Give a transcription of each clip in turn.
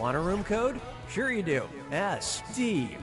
Want a room code? Sure you do. SDIF.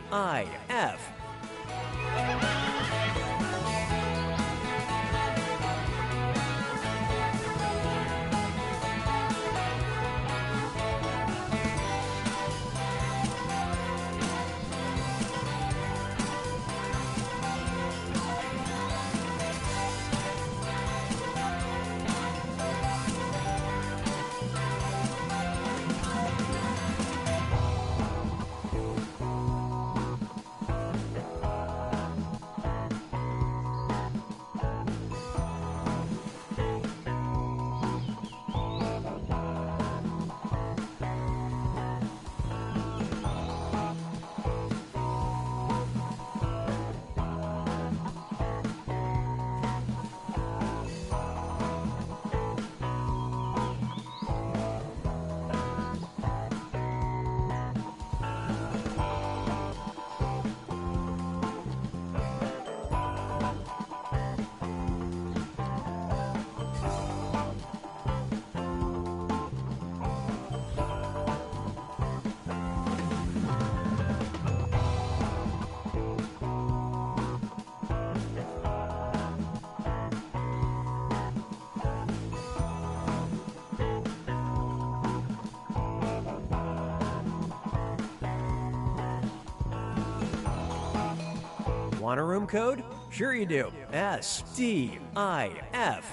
Want a room code? Sure you do. SDIF.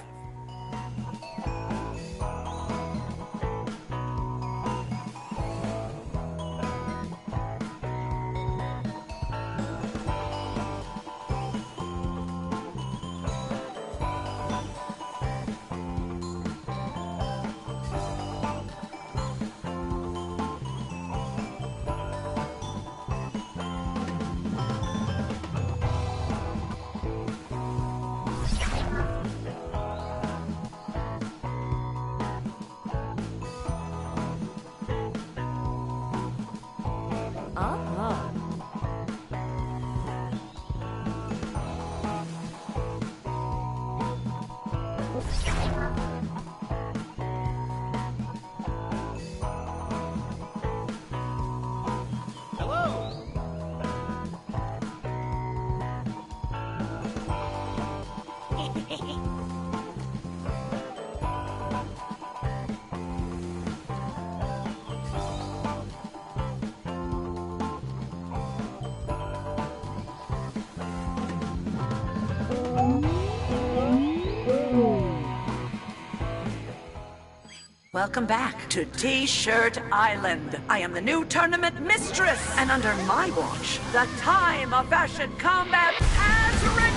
Welcome back to T-Shirt Island. I am the new tournament mistress, and under my watch, the time of fashion combat has returned!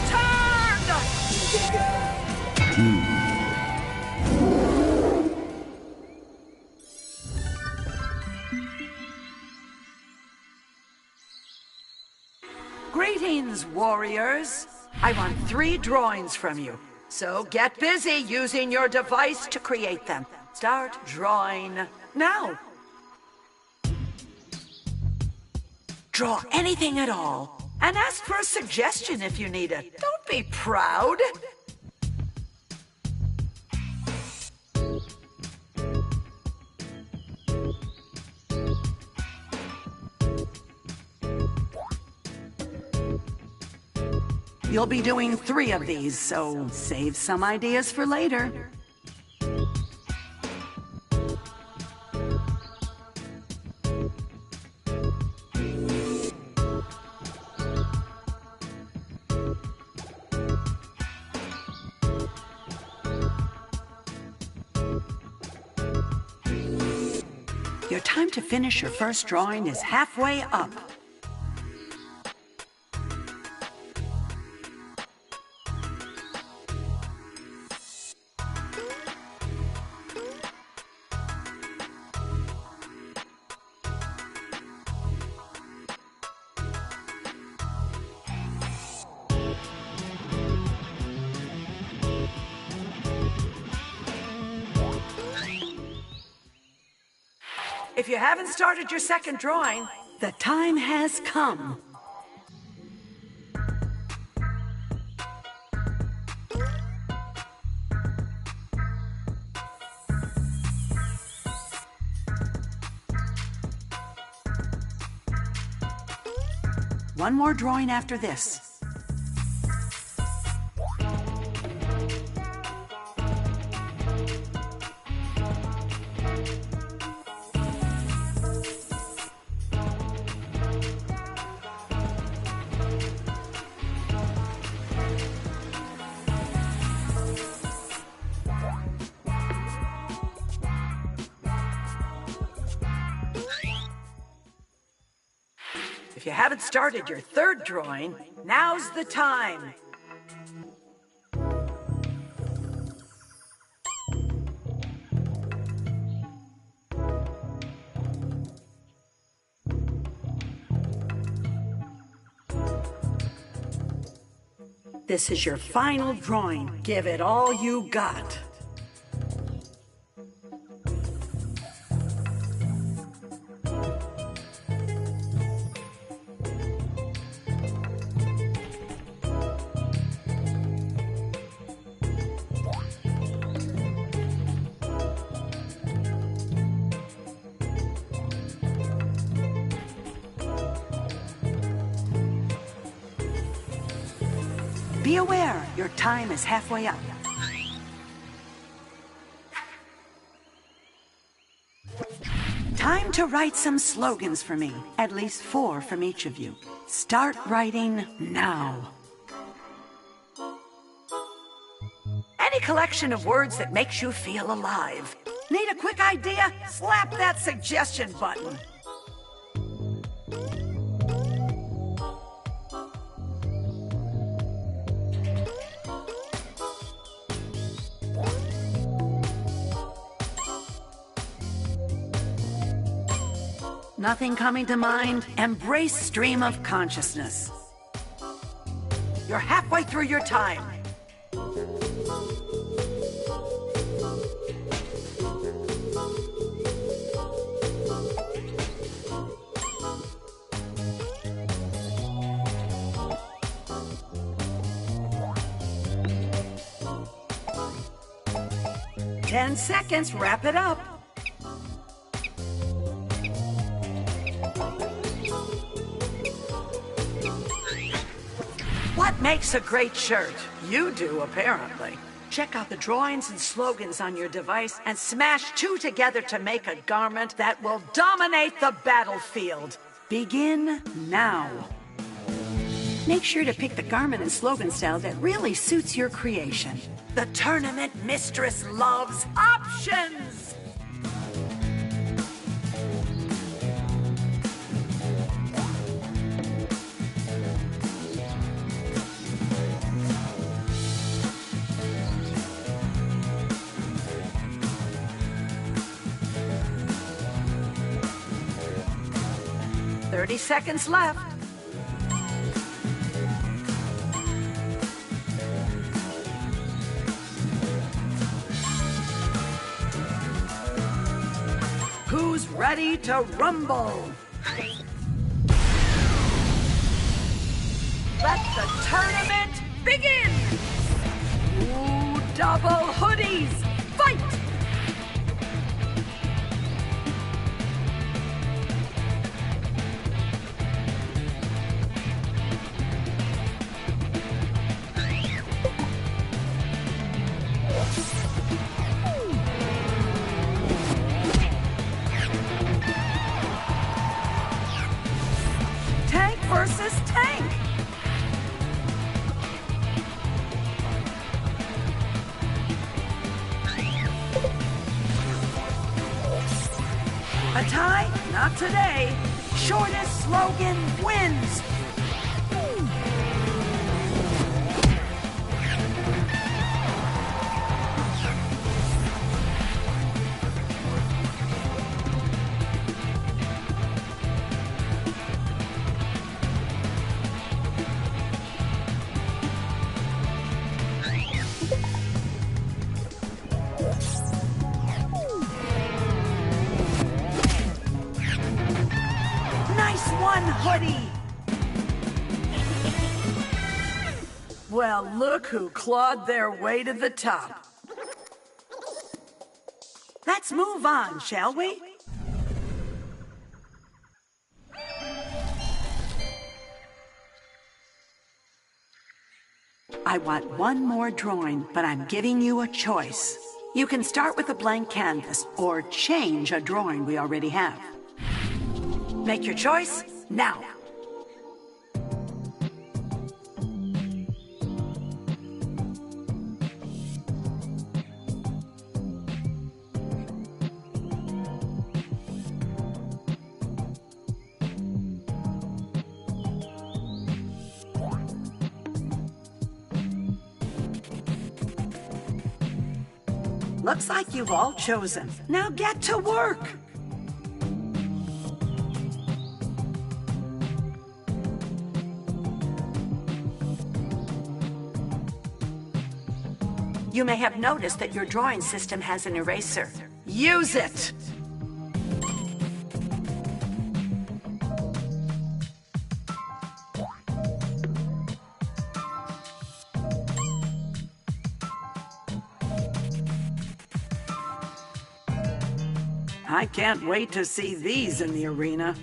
Greetings, warriors. I want 3 drawings from you, so get busy using your device to create them. Start drawing now. Draw anything at all, and ask for a suggestion if you need it. Don't be proud. You'll be doing 3 of these, so save some ideas for later. Your time to finish your first drawing is halfway up. If you haven't started your second drawing, the time has come. One more drawing after this. If you haven't started your third drawing, now's the time. This is your final drawing. Give it all you got. Be aware, your time is halfway up. Time to write some slogans for me, at least 4 from each of you. Start writing now. Any collection of words that makes you feel alive. Need a quick idea? Slap that suggestion button. Nothing coming to mind? Embrace stream of consciousness. You're halfway through your time. Ten seconds, wrap it up. What makes a great shirt? You do, apparently. Check out the drawings and slogans on your device and smash 2 together to make a garment that will dominate the battlefield. Begin now. Make sure to pick the garment and slogan style that really suits your creation. The tournament mistress loves options! 30 seconds left. Who's ready to rumble? Let the tournament begin! Ooh, double hoodies! Fight! Tank versus tank! A tie? Not today. Shortest slogan wins. Hoodie. Well, look who clawed their way to the top. Let's move on, shall we? . I want one more drawing, but I'm giving you a choice. You can start with a blank canvas or change a drawing we already have. Make your choice now. Looks like you've all chosen. Now get to work! You may have noticed that your drawing system has an eraser. Use it! I can't wait to see these in the arena.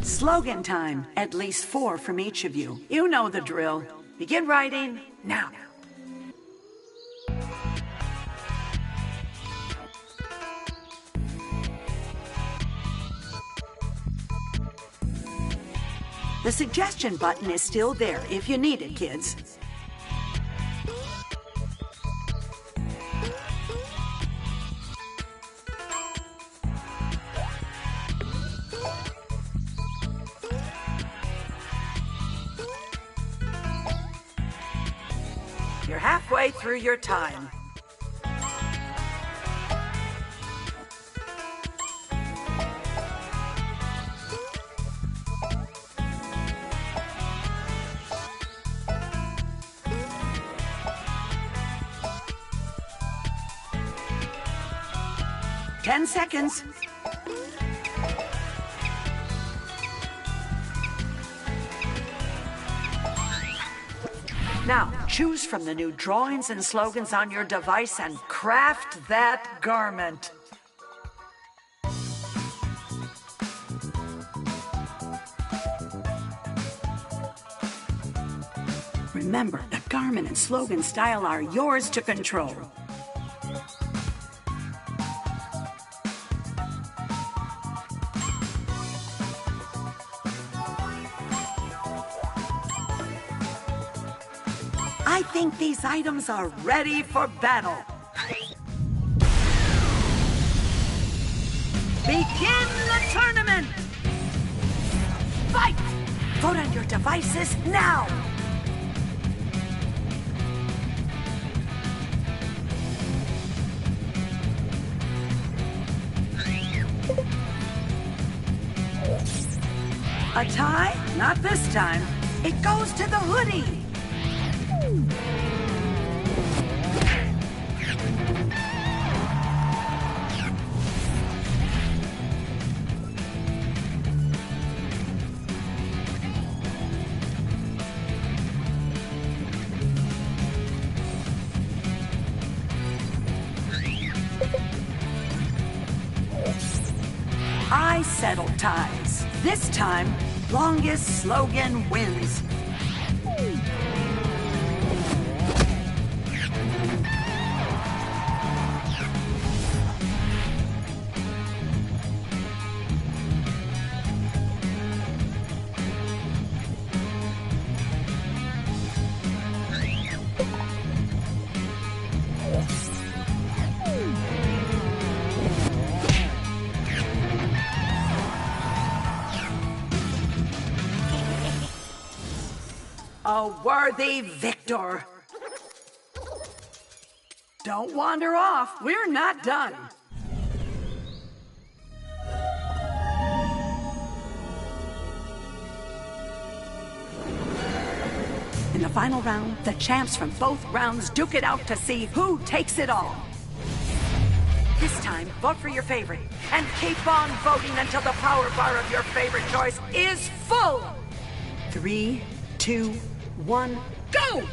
Slogan time. At least 4 from each of you. You know the drill. Begin writing now. The suggestion button is still there if you need it, kids. You're halfway through your time. Ten seconds. Now, choose from the new drawings and slogans on your device and craft that garment. Remember, the garment and slogan style are yours to control. I think these items are ready for battle. Begin the tournament! Fight! Vote on your devices now! A tie? Not this time. It goes to the hoodie! I settle ties. This time, longest slogan wins. A worthy victor. Don't wander off. We're not done. In the final round, the champs from both rounds duke it out to see who takes it all. This time, vote for your favorite, and keep on voting until the power bar of your favorite choice is full! 3, 2, 1, go!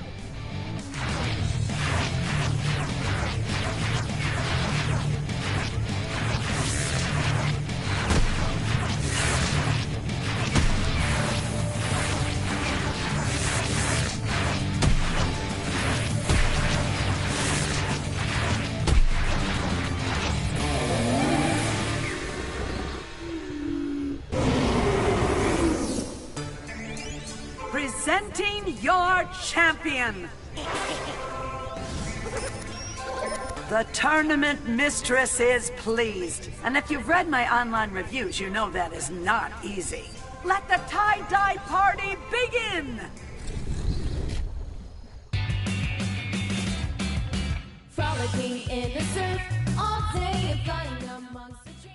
Presenting your champion, the tournament mistress is pleased. And if you've read my online reviews, you know that is not easy. Let the tie-dye party begin! Frolicking in the surf all day and flying amongst the trees.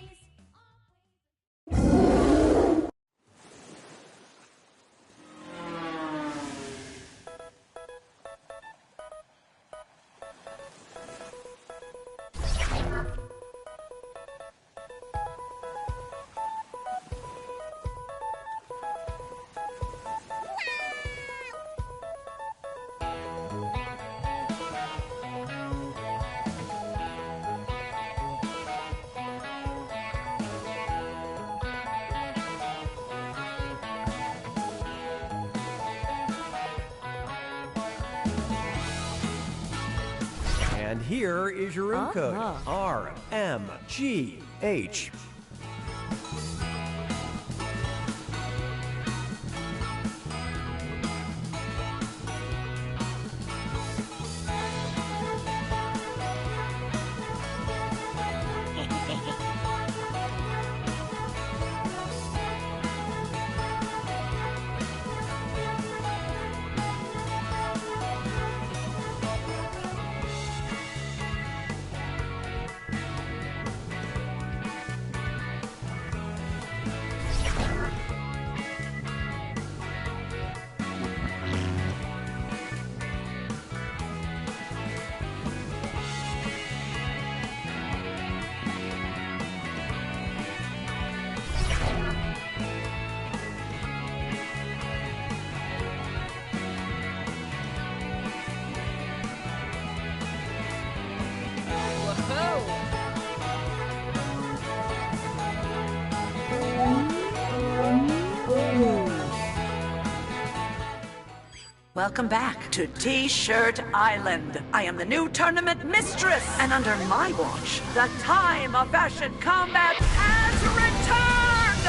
And here is your room code, RMGH. Welcome back to T-Shirt Island. I am the new tournament mistress, and under my watch, the time of fashion combat has returned!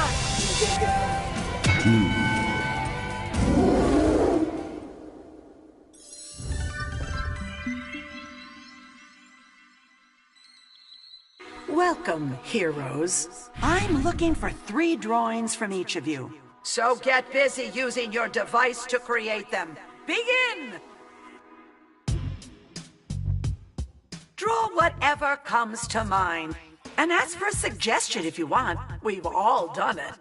Welcome, heroes. I'm looking for 3 drawings from each of you. So get busy using your device to create them. Begin! Draw whatever comes to mind. And ask for a suggestion if you want. We've all done it.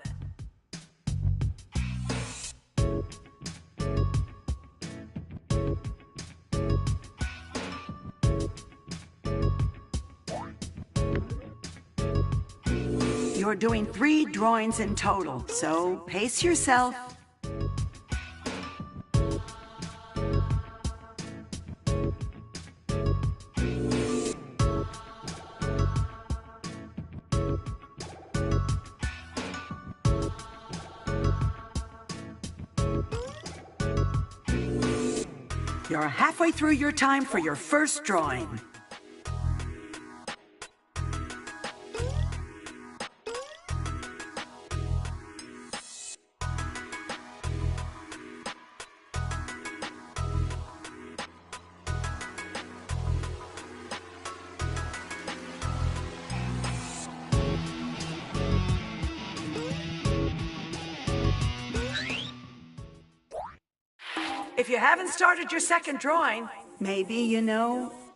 You're doing 3 drawings in total, so pace yourself. You're halfway through your time for your first drawing. If you haven't started your second drawing, maybe,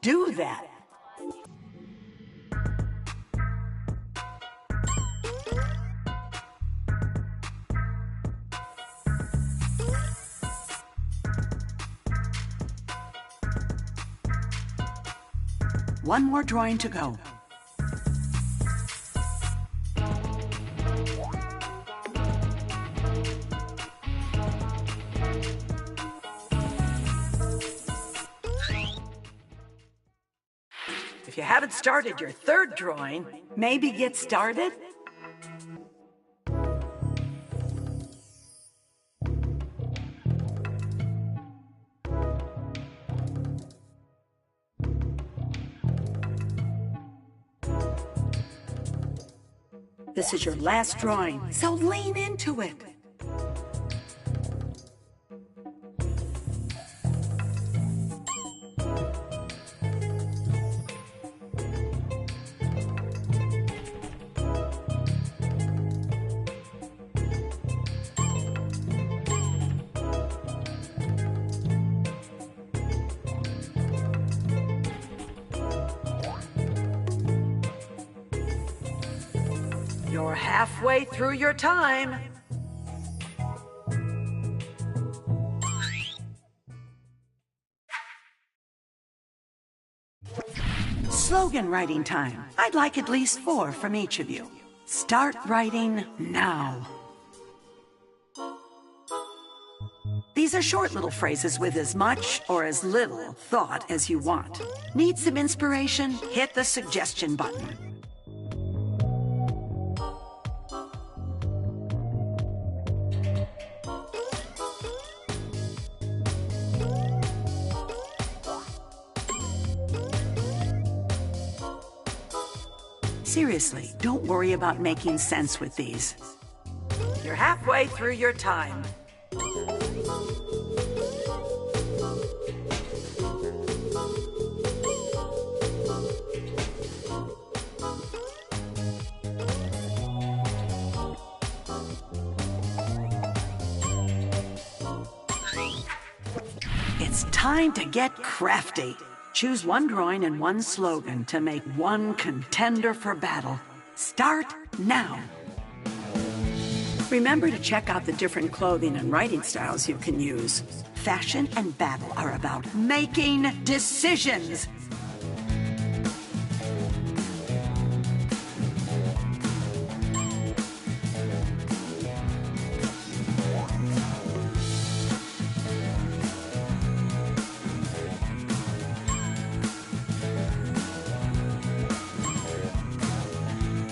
do that. One more drawing to go. you haven't started your third drawing, maybe get started? This is your last drawing, so lean into it. You're halfway through your time. Slogan writing time. I'd like at least 4 from each of you. Start writing now. These are short little phrases with as much or as little thought as you want. Need some inspiration? Hit the suggestion button. Seriously, don't worry about making sense with these. You're halfway through your time. It's time to get crafty. Choose one drawing and one slogan to make one contender for battle. Start now. Remember to check out the different clothing and writing styles you can use. Fashion and battle are about making decisions.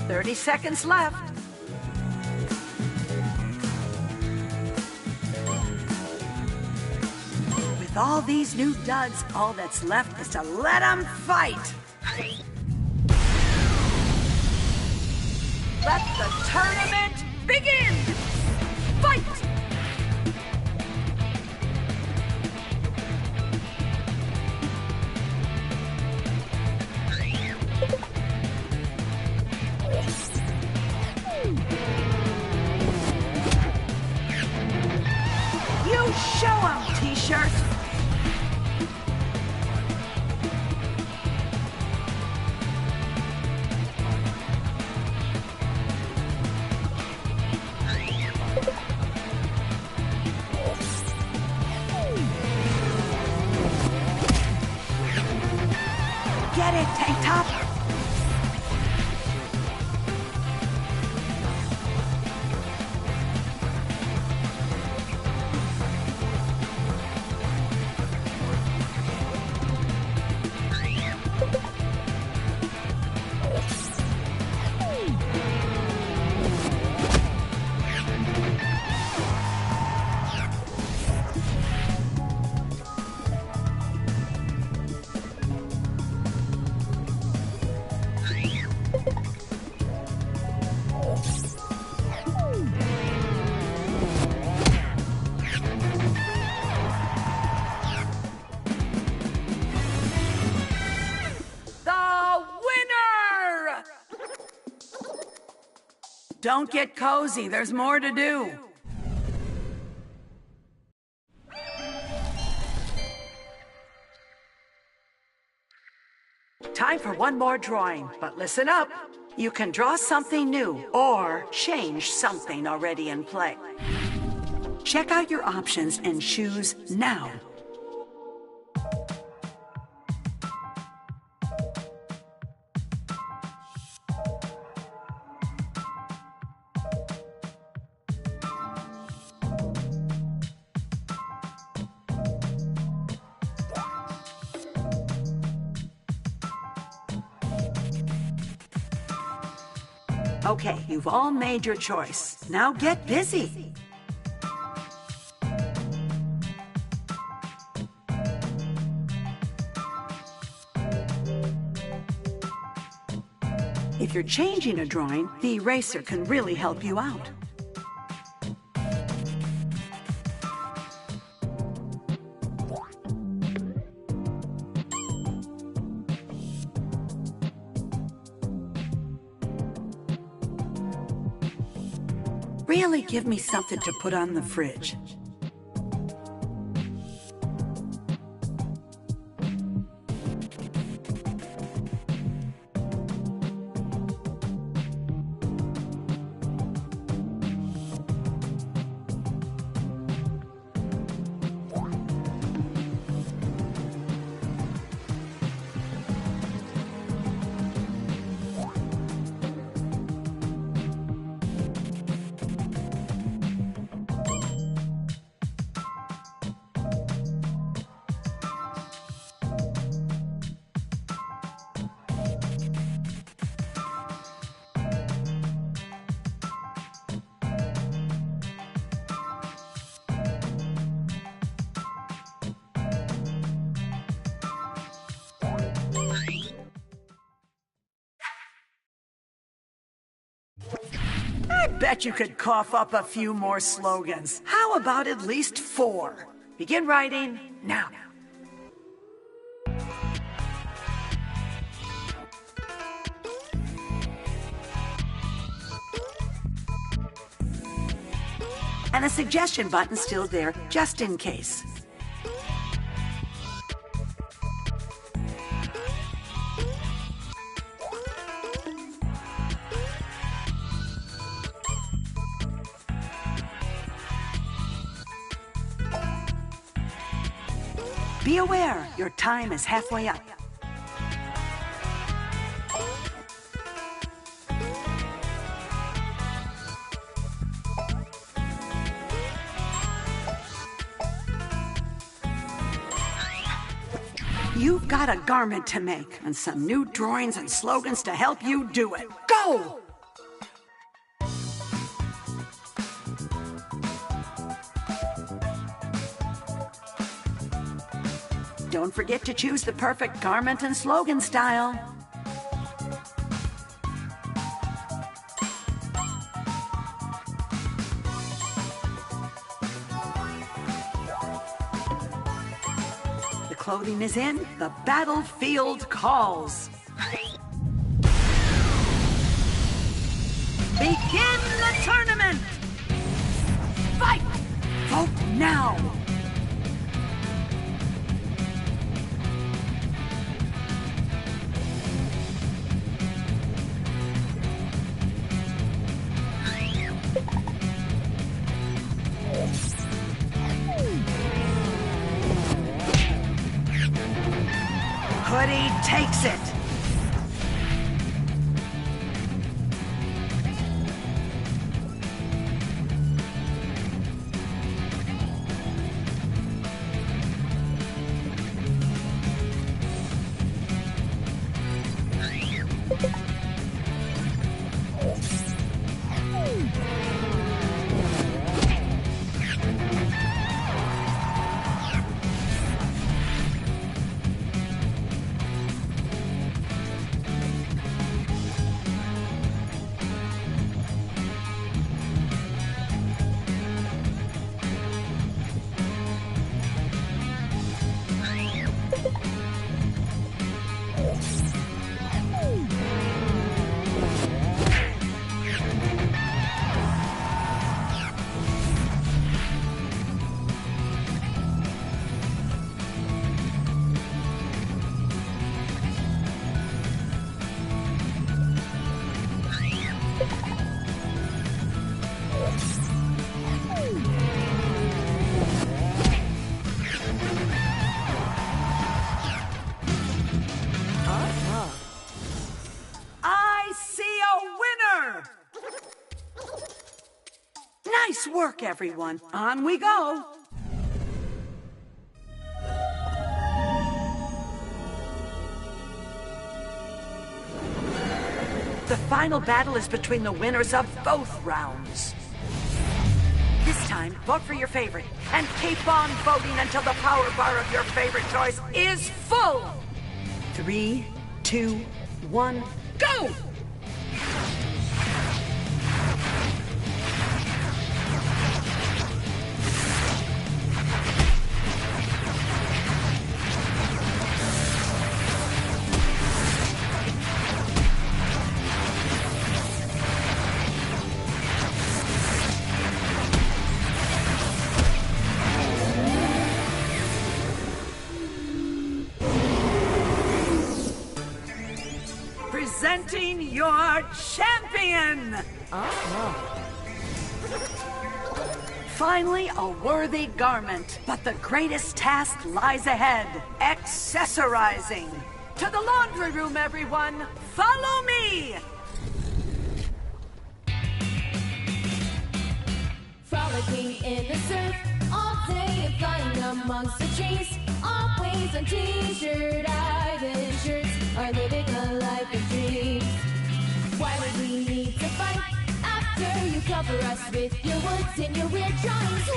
"30 seconds left." With all these new duds, all that's left is to let them fight. Let the tournament begin! Fight! You show 'em, T-shirt! Get it, tank top! Don't get cozy, there's more to do. Time for one more drawing, but listen up. You can draw something new or change something already in play. Check out your options and choose now. Okay, you've all made your choice. Now get busy. If you're changing a drawing, the eraser can really help you out. Really give me something to put on the fridge. I bet you could cough up a few more slogans. How about at least 4? Begin writing now. And a suggestion button still there, just in case. Be aware, your time is halfway up. You've got a garment to make and some new drawings and slogans to help you do it. Go! Don't forget to choose the perfect garment and slogan style. The clothing is in, the battlefield calls. Begin the tournament! Fight! Vote now! Hoodie takes it. Nice work, everyone. On we go. The final battle is between the winners of both rounds. This time, vote for your favorite, and keep on voting until the power bar of your favorite choice is full! 3, 2, 1, go! Presenting your champion! Finally, a worthy garment. But the greatest task lies ahead. Accessorizing. To the laundry room, everyone. Follow me! Frolicking in the surf all day and flying amongst the trees. Always on t-shirt, island shirts are living a life of dreams. Why would we need to fight after you cover us with your woods and your weird drawings?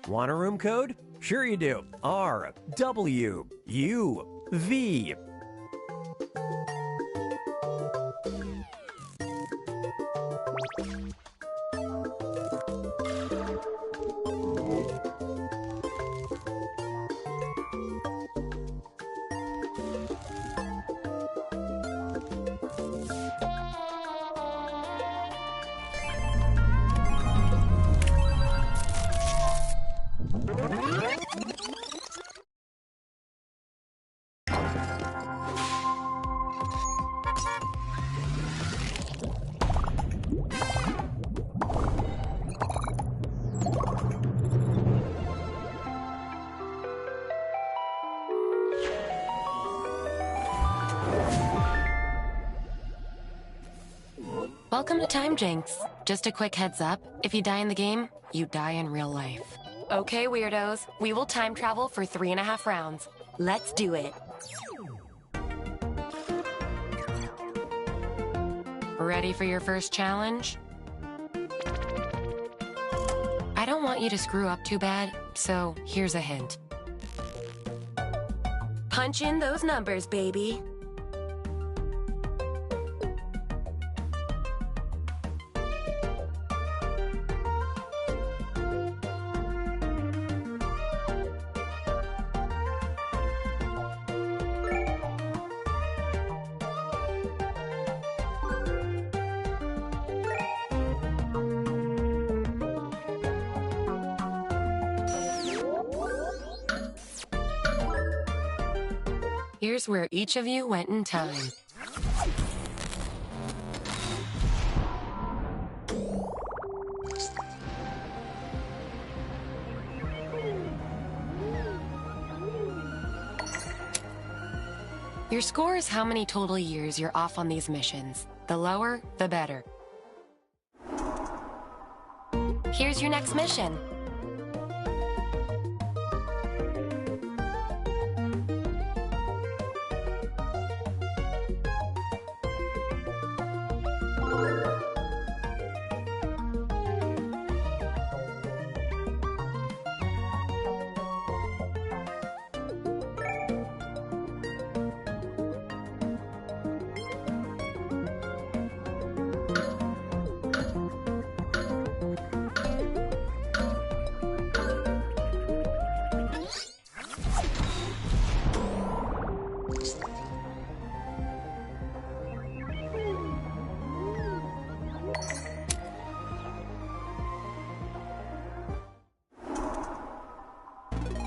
Want a room code? Sure you do. R W U V. Welcome to Time Jinx. Just a quick heads up, if you die in the game, you die in real life. Okay, weirdos, we will time travel for 3.5 rounds. Let's do it. Ready for your first challenge? I don't want you to screw up too bad, so here's a hint. Punch in those numbers, baby. Here's where each of you went in time. Your score is how many total years you're off on these missions. The lower, the better. Here's your next mission.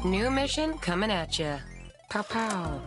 New mission coming at ya. Pow pow.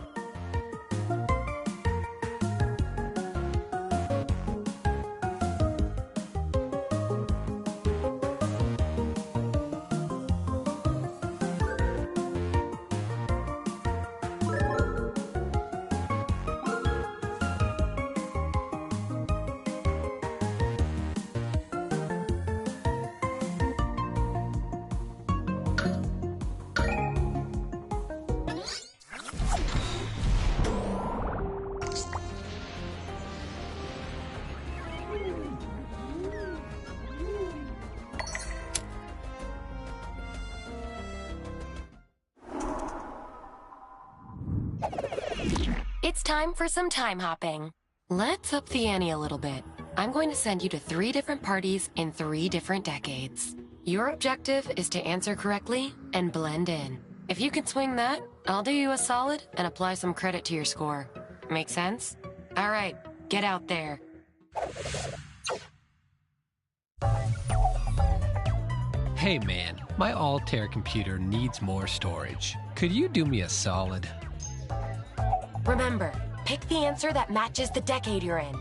It's time for some time hopping. Let's up the ante a little bit. I'm going to send you to 3 different parties in 3 different decades. Your objective is to answer correctly and blend in. If you can swing that, I'll do you a solid and apply some credit to your score. Make sense? All right, get out there. Hey man, my Altair computer needs more storage. Could you do me a solid? Remember, pick the answer that matches the decade you're in.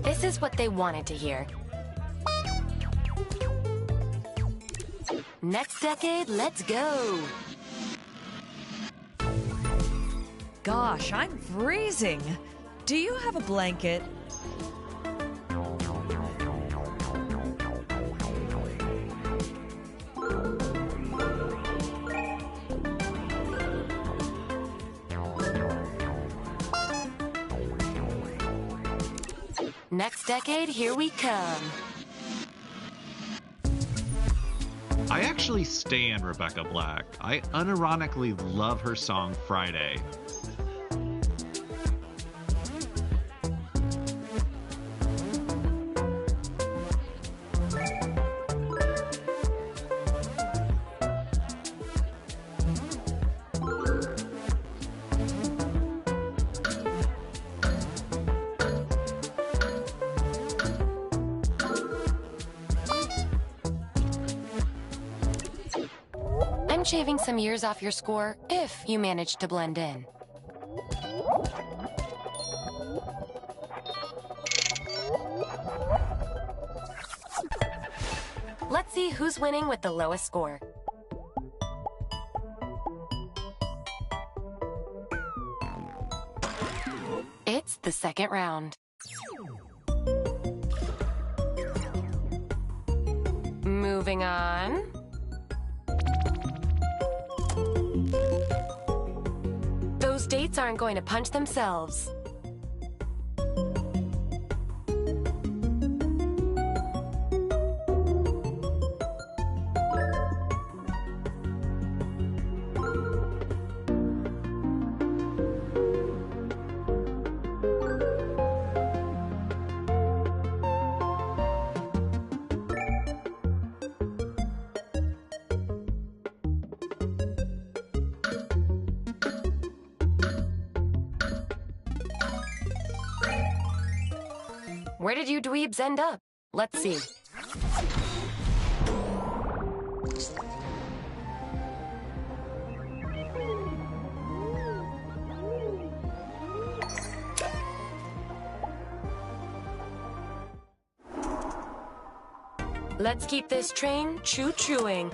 This is what they wanted to hear. Next decade, let's go. Gosh, I'm freezing. Do you have a blanket? Next decade, here we come. I actually stan Rebecca Black. I unironically love her song Friday. I'm shaving some years off your score if you manage to blend in. Let's see who's winning with the lowest score. It's the second round. Moving on. Those dates aren't going to punch themselves. Where did you dweebs end up? Let's see. Let's keep this train choo-chooing.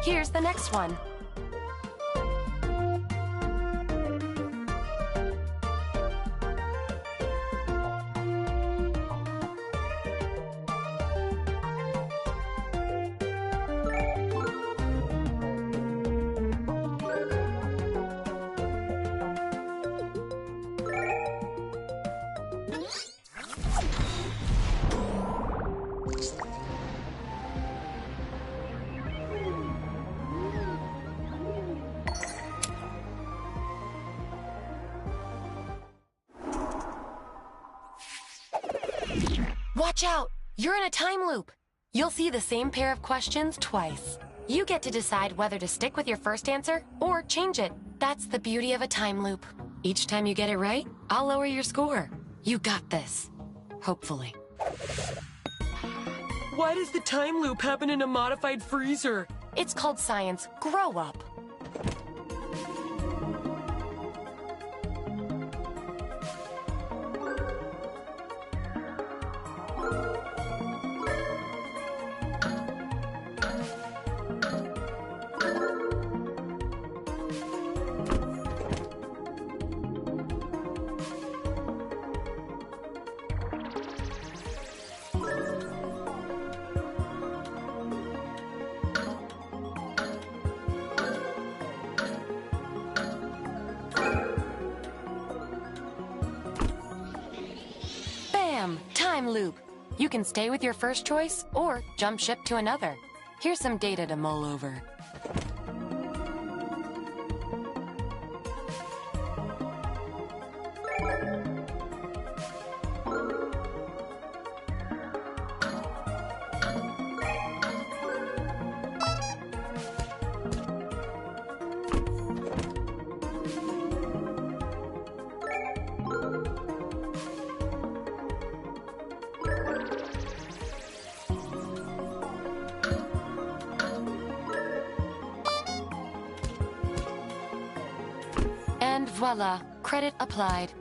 Here's the next one. Watch out! You're in a time loop. You'll see the same pair of questions twice. You get to decide whether to stick with your first answer or change it. That's the beauty of a time loop. Each time you get it right, I'll lower your score. You got this. Hopefully. Why does the time loop happen in a modified freezer? It's called science. Grow up. Time loop. You can stay with your first choice or jump ship to another. Here's some data to mull over. And voila, credit applied.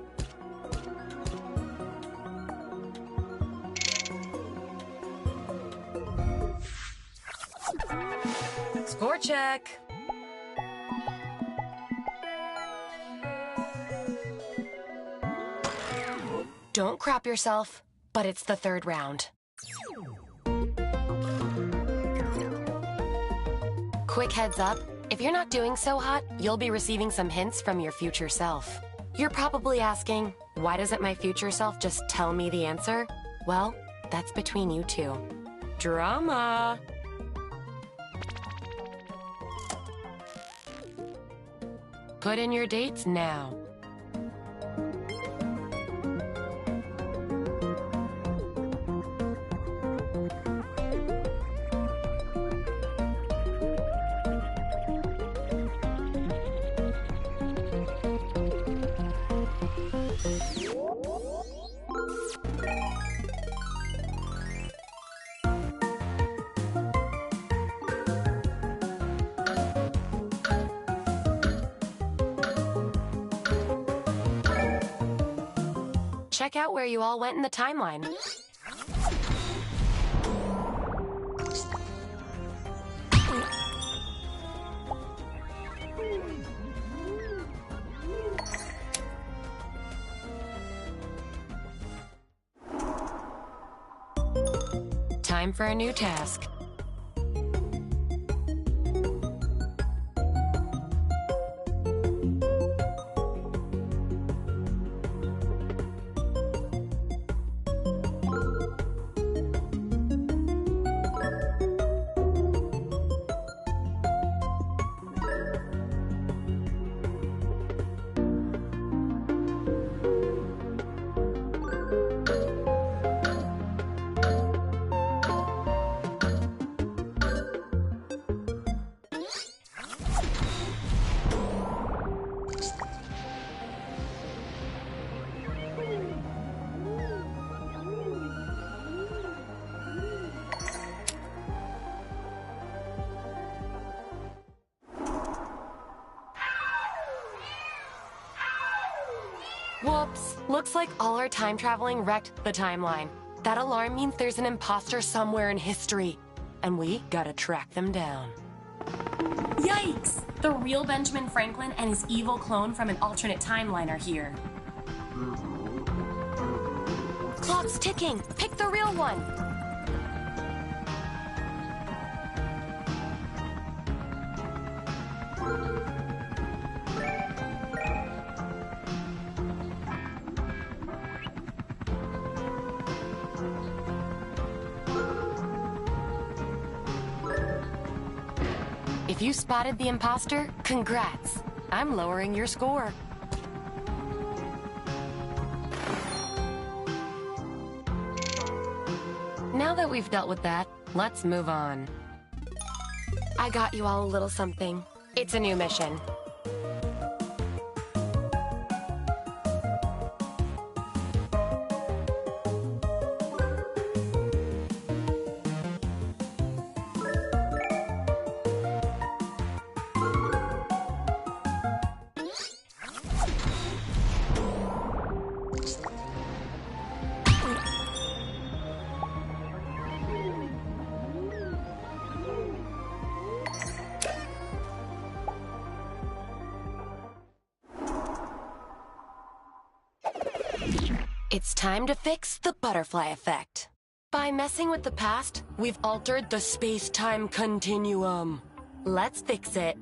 Score check. Don't crap yourself, but it's the third round. Quick heads up. If you're not doing so hot, you'll be receiving some hints from your future self. You're probably asking, why doesn't my future self just tell me the answer? Well, that's between you two. Drama! Put in your dates now. Check out where you all went in the timeline. time for a new task. Whoops, looks like all our time traveling wrecked the timeline. That alarm means there's an imposter somewhere in history, and we gotta track them down. Yikes! The real Benjamin Franklin and his evil clone from an alternate timeline are here. Clock's ticking! Pick the real one! If you spotted the imposter, congrats. I'm lowering your score. Now that we've dealt with that, let's move on. I got you all a little something. It's a new mission. It's time to fix the butterfly effect. By messing with the past, we've altered the space-time continuum. Let's fix it.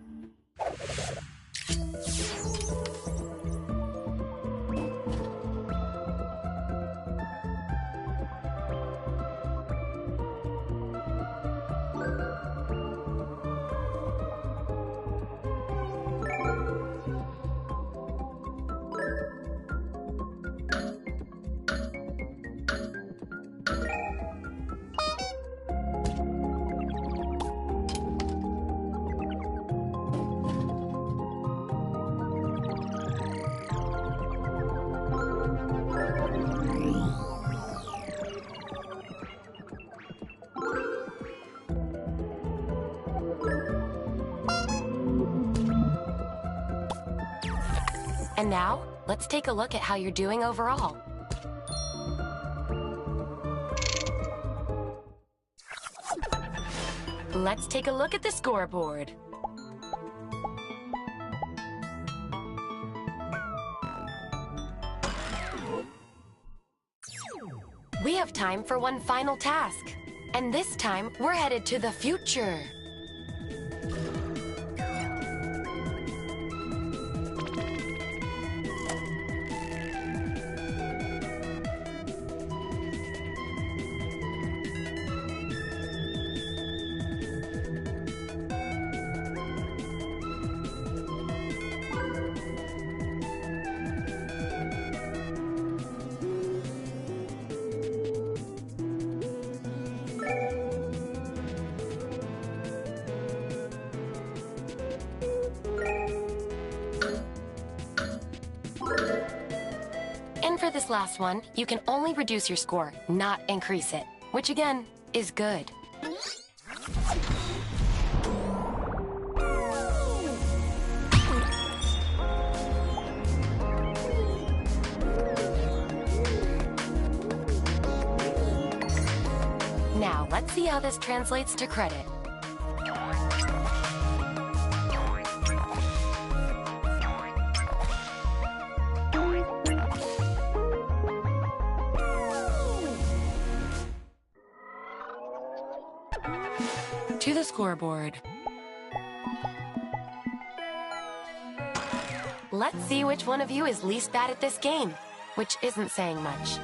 And now, let's take a look at how you're doing overall. Let's take a look at the scoreboard. We have time for one final task. And this time, we're headed to the future. And for this last one, you can only reduce your score, not increase it, which again, is good. Now, let's see how this translates to credit. To the scoreboard. Let's see which one of you is least bad at this game, which isn't saying much.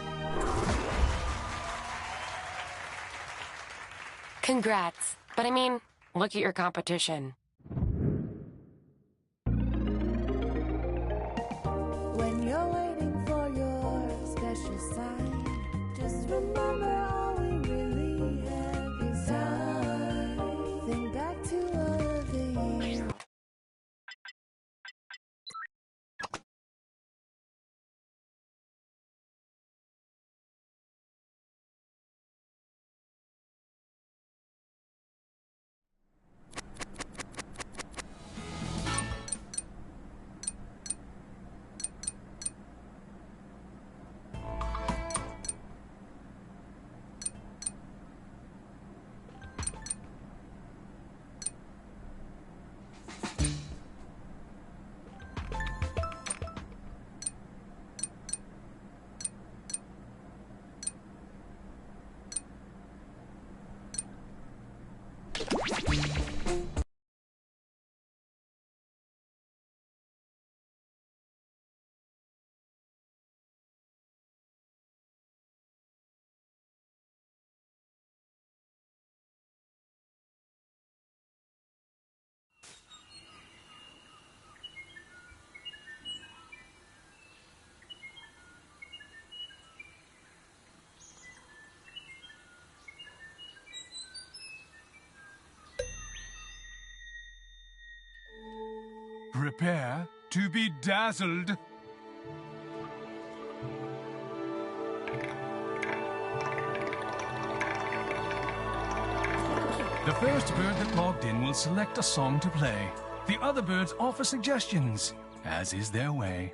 Congrats. But I mean, look at your competition. When you're waiting for your special sign, just remember all we really have is time. Think back to all of the years. Prepare to be dazzled. The first bird that logged in will select a song to play. The other birds offer suggestions, as is their way.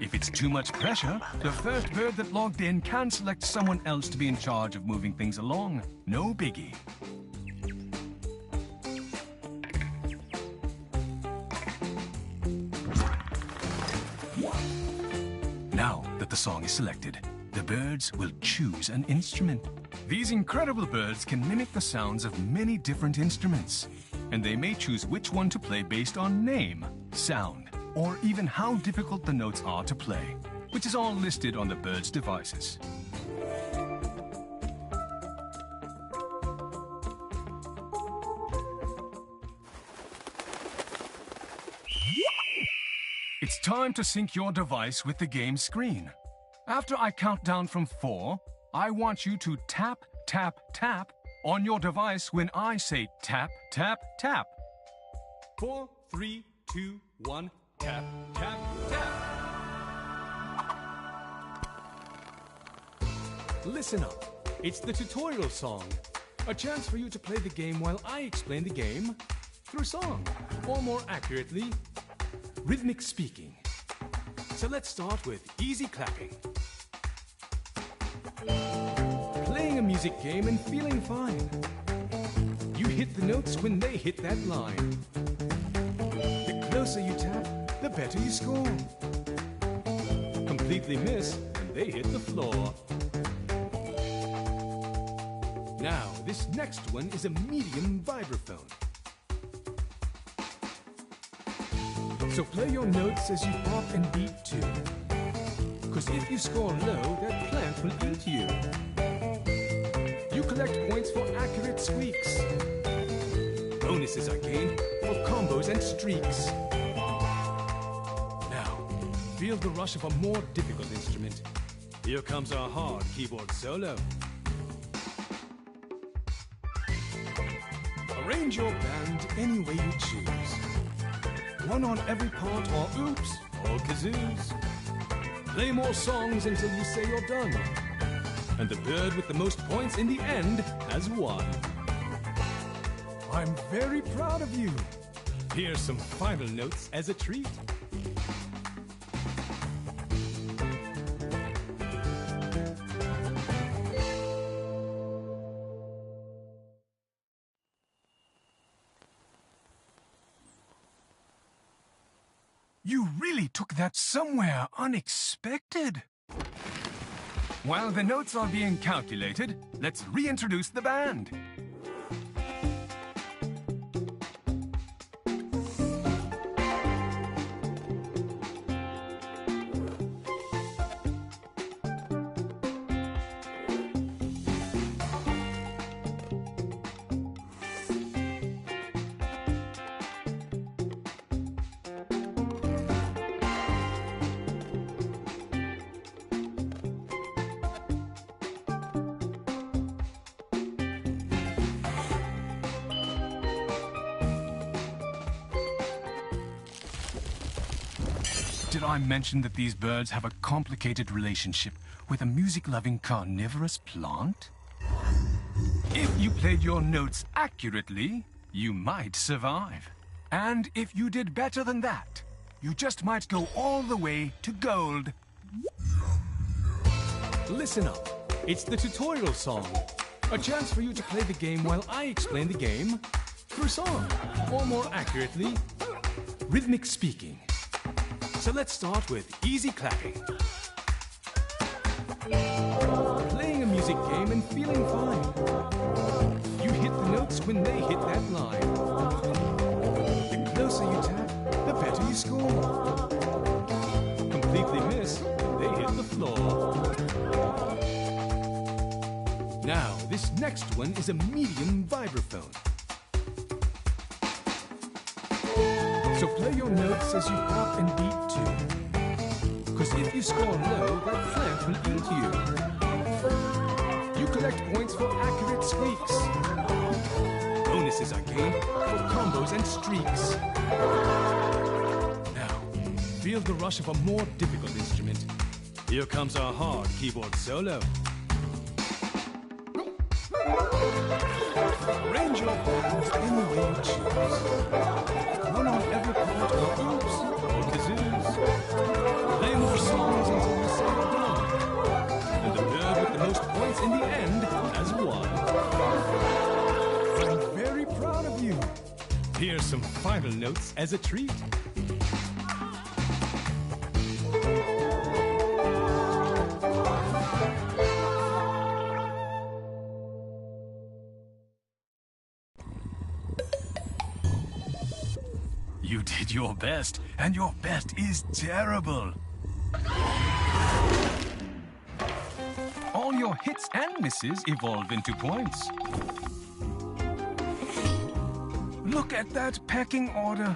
If it's too much pressure, the first bird that logged in can select someone else to be in charge of moving things along. No biggie. Now that the song is selected, the birds will choose an instrument. These incredible birds can mimic the sounds of many different instruments, and they may choose which one to play based on name, sound, or even how difficult the notes are to play, which is all listed on the bird's devices. It's time to sync your device with the game screen. After I count down from 4, I want you to tap, tap, tap on your device when I say tap, tap, tap. 4, 3, 2, 1, tap, tap, tap. Listen up. It's the tutorial song. A chance for you to play the game while I explain the game through song, or more accurately, rhythmic speaking. So let's start with easy clapping. Playing a music game and feeling fine. You hit the notes when they hit that line. The closer you tap, the better you score. Completely miss and they hit the floor. Now, this next one is a medium vibraphone. So play your notes as you bop and beat too. 'Cause if you score low, that plant will eat you. You collect points for accurate squeaks. Bonuses are gained for combos and streaks. Now, feel the rush of a more difficult instrument. Here comes our hard keyboard solo. Arrange your band any way you choose. One on every part, or oops, or kazoos. Play more songs until you say you're done. And the bird with the most points in the end has won. I'm very proud of you. Here's some final notes as a treat. You really took that somewhere unexpected. While the notes are being calculated, let's reintroduce the band. Did I mention that these birds have a complicated relationship with a music-loving carnivorous plant? If you played your notes accurately, you might survive. And if you did better than that, you just might go all the way to gold. Listen up. It's the tutorial song. A chance for you to play the game while I explain the game through song. Or more accurately, rhythmic speaking. So let's start with easy clapping. Playing a music game and feeling fine. You hit the notes when they hit that line. The closer you tap, the better you score. Completely miss, they hit the floor. Now, this next one is a medium vibraphone. So play your notes as you pop and beat too. Because if you score low, that plant will eat you. You collect points for accurate squeaks. Bonuses are gained for combos and streaks. Now, feel the rush of a more difficult instrument. Here comes our hard keyboard solo. Arrange your band any way you choose. Run on every part of oops or kazoos. Play more songs until you say done. And the bird with the most points in the end has won. I'm very proud of you. Here's some final notes as a treat. You did your best, and your best is terrible. All your hits and misses evolve into points. Look at that pecking order.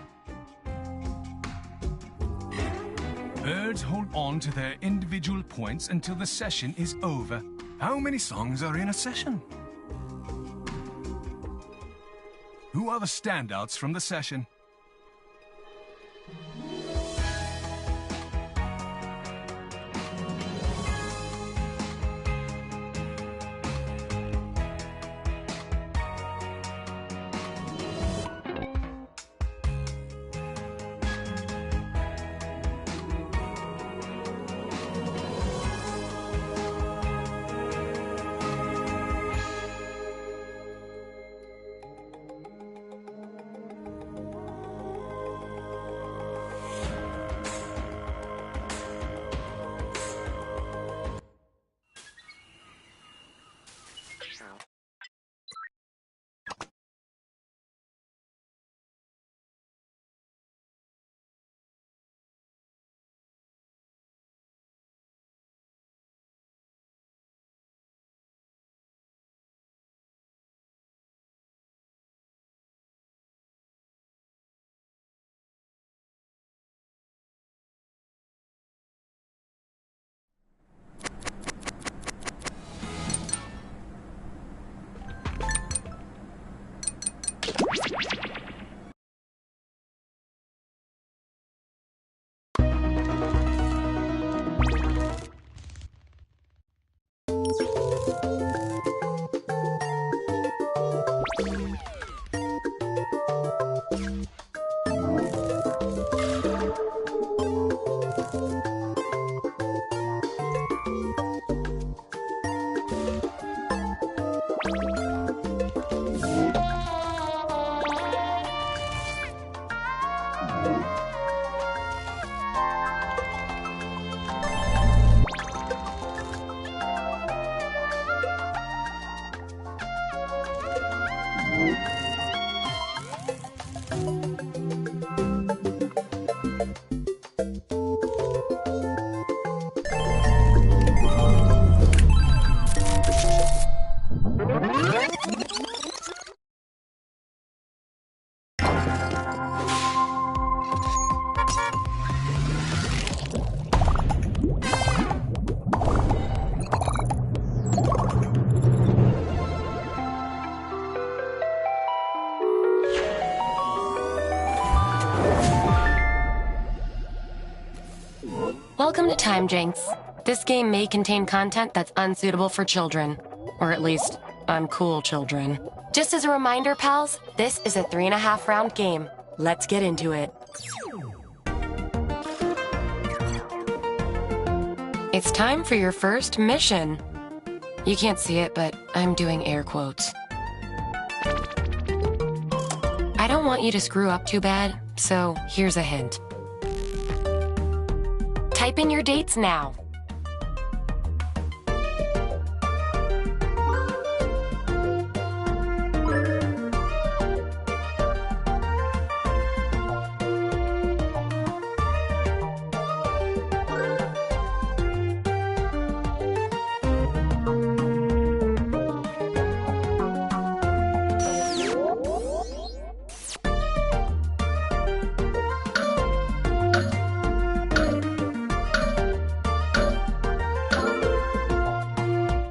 Birds hold on to their individual points until the session is over. How many songs are in a session? Who are the standouts from the session? Welcome to Time Jinx. This game may contain content that's unsuitable for children. Or at least, uncool children. Just as a reminder, pals, this is a 3.5 round game. Let's get into it. It's time for your first mission. You can't see it, but I'm doing air quotes. I don't want you to screw up too bad, so here's a hint. Type in your dates now.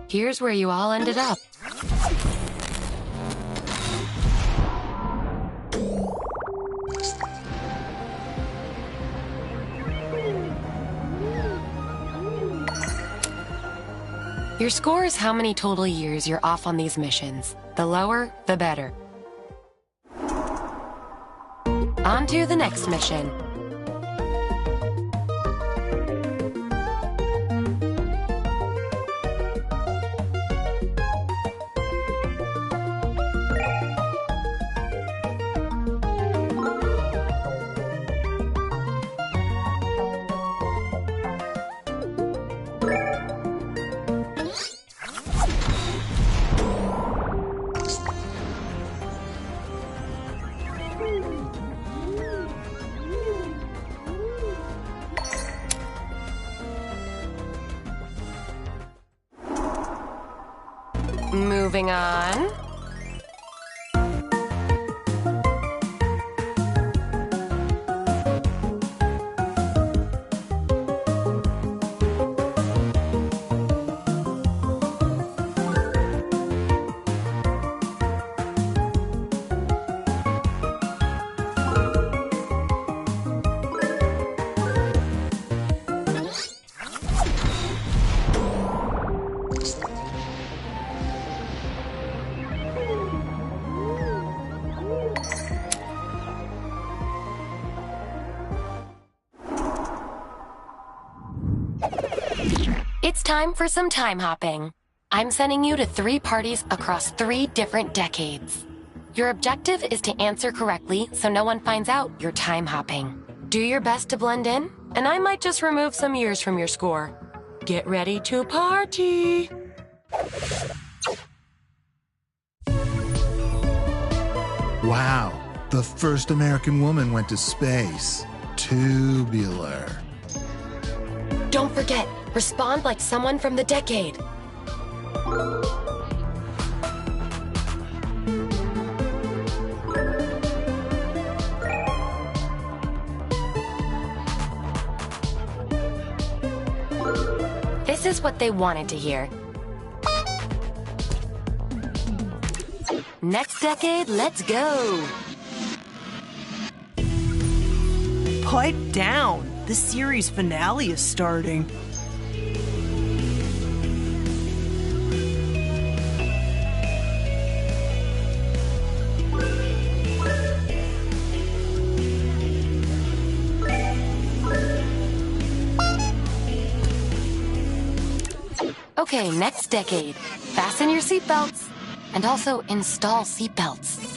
Here's where you all ended up. Your score is how many total years you're off on these missions. The lower, the better. On to the next mission. Moving on. It's time for some time hopping. I'm sending you to 3 parties across 3 different decades. Your objective is to answer correctly so no one finds out you're time hopping. Do your best to blend in, and I might just remove some years from your score. Get ready to party! Wow, the first American woman went to space. Tubular. Don't forget, respond like someone from the decade. This is what they wanted to hear. Next decade, let's go! Pipe down! The series finale is starting. Okay, next decade. Fasten your seatbelts. And also install seatbelts.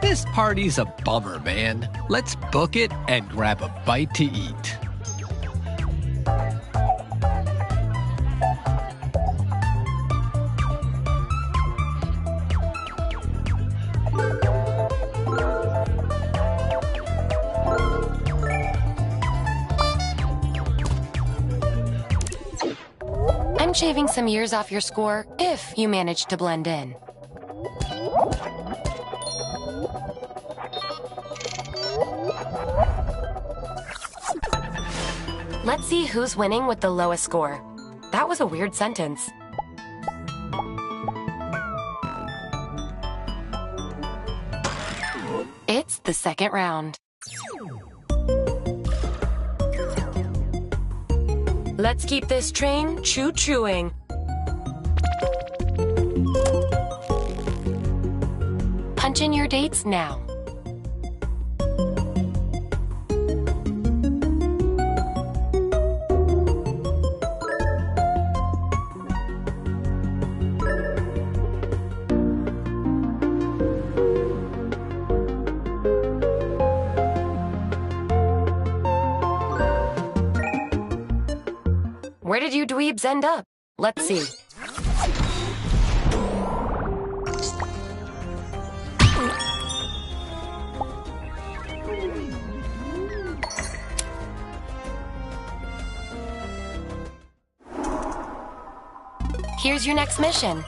This party's a bummer, man. Let's book it and grab a bite to eat. I'm shaving some years off your score if you manage to blend in. Let's see who's winning with the lowest score. That was a weird sentence. It's the second round. Let's keep this train choo-chooing. Punch in your dates now. Where did you dweebs end up? Let's see. Here's your next mission.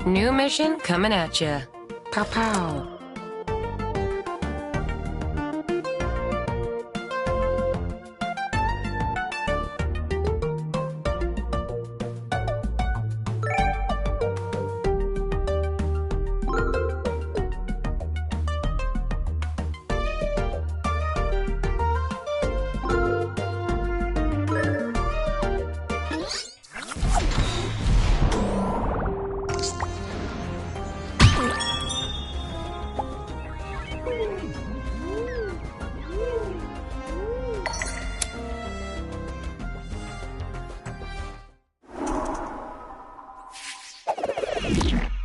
New mission coming at ya. Pow pow.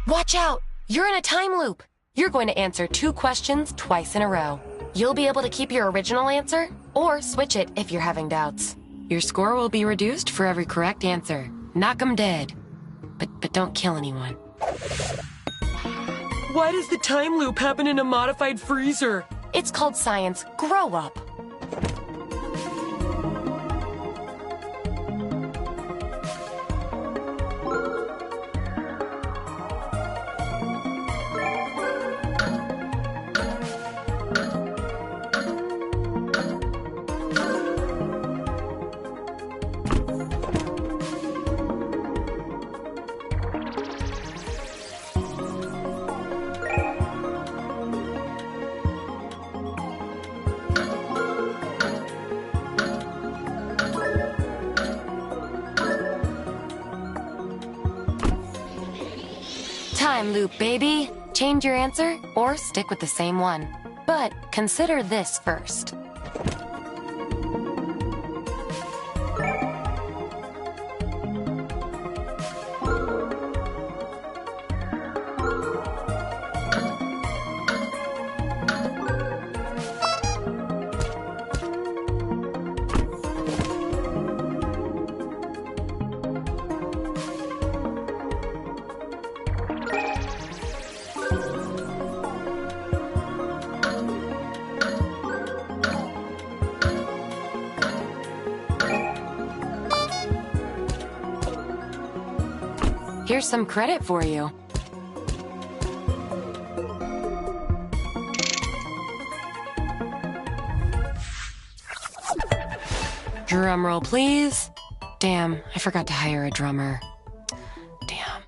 Watch out! You're in a time loop. You're going to answer 2 questions twice in a row. You'll be able to keep your original answer, or switch it if you're having doubts. Your score will be reduced for every correct answer. Knock 'em dead. But don't kill anyone. Why does the time loop happen in a modified freezer? It's called science. Grow up. Time loop, baby. Change your answer or stick with the same one. But consider this first. Here's some credit for you. Drum roll, please. Damn, I forgot to hire a drummer. Damn.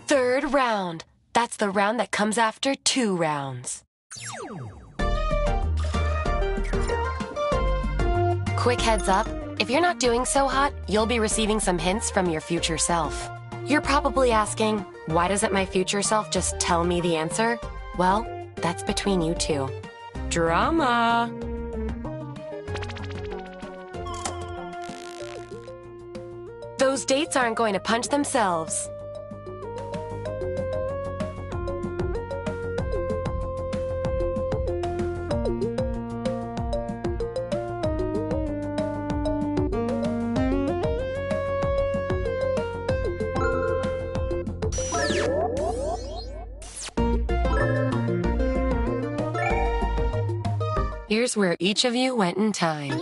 Third round. That's the round that comes after 2 rounds. Quick heads up, if you're not doing so hot, you'll be receiving some hints from your future self. You're probably asking, why doesn't my future self just tell me the answer? Well, that's between you two. Drama! Those dates aren't going to punch themselves. Here's where each of you went in time.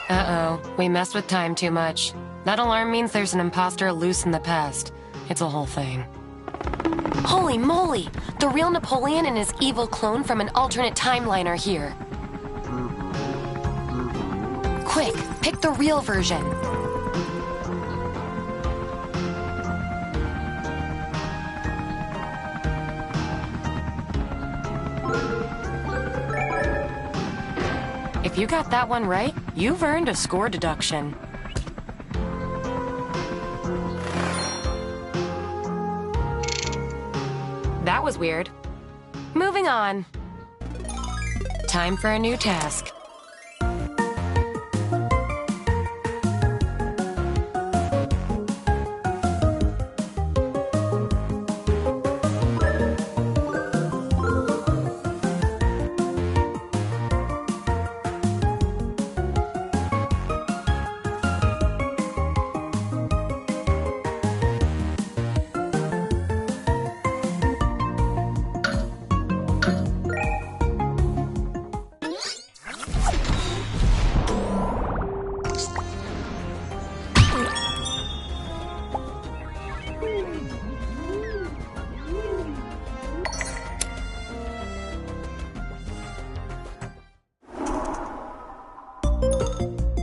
Uh-oh, we messed with time too much. That alarm means there's an imposter loose in the past. It's a whole thing. Holy moly! The real Napoleon and his evil clone from an alternate timeline are here. Quick, pick the real version. If you got that one right, you've earned a score deduction. That was weird. Moving on. Time for a new task.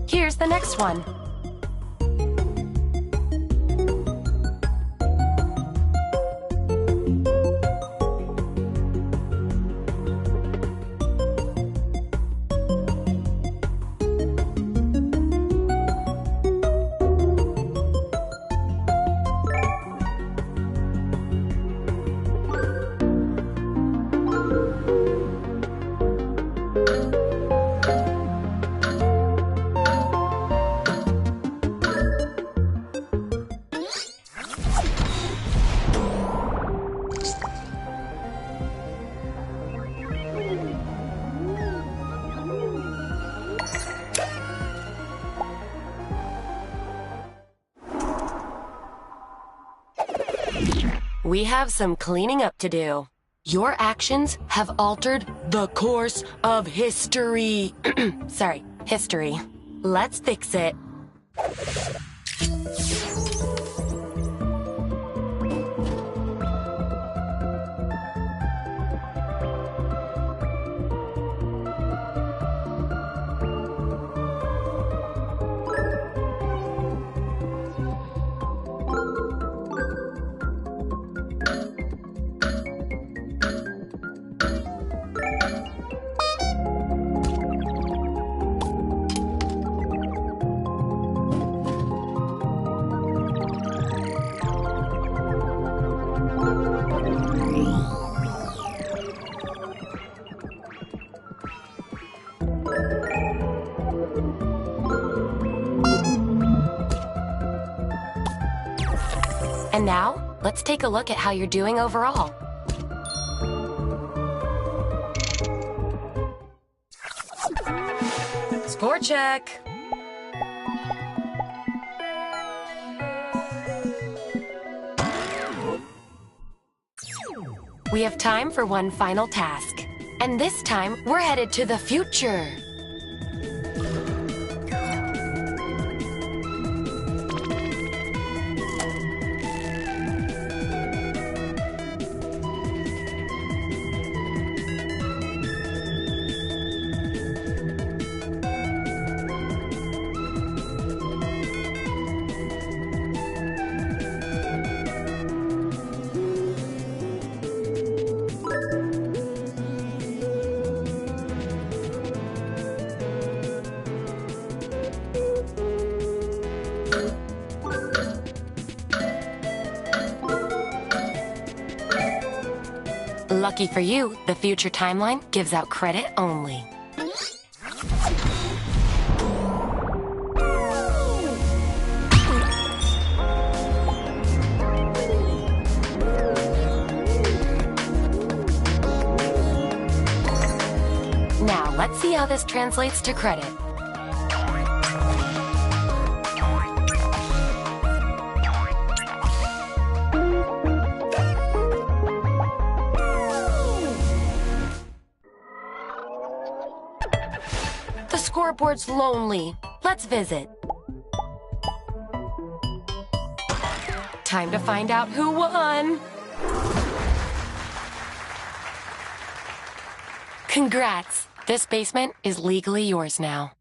Here's the next one. We have some cleaning up to do. Your actions have altered the course of history. Sorry, history. Let's fix it. And now, let's take a look at how you're doing overall. Score check. We have time for one final task. And this time, we're headed to the future. Lucky for you, the future timeline gives out credit only. Now let's see how this translates to credit. The scoreboard's lonely. Let's visit. Time to find out who won. Congrats. This basement is legally yours now.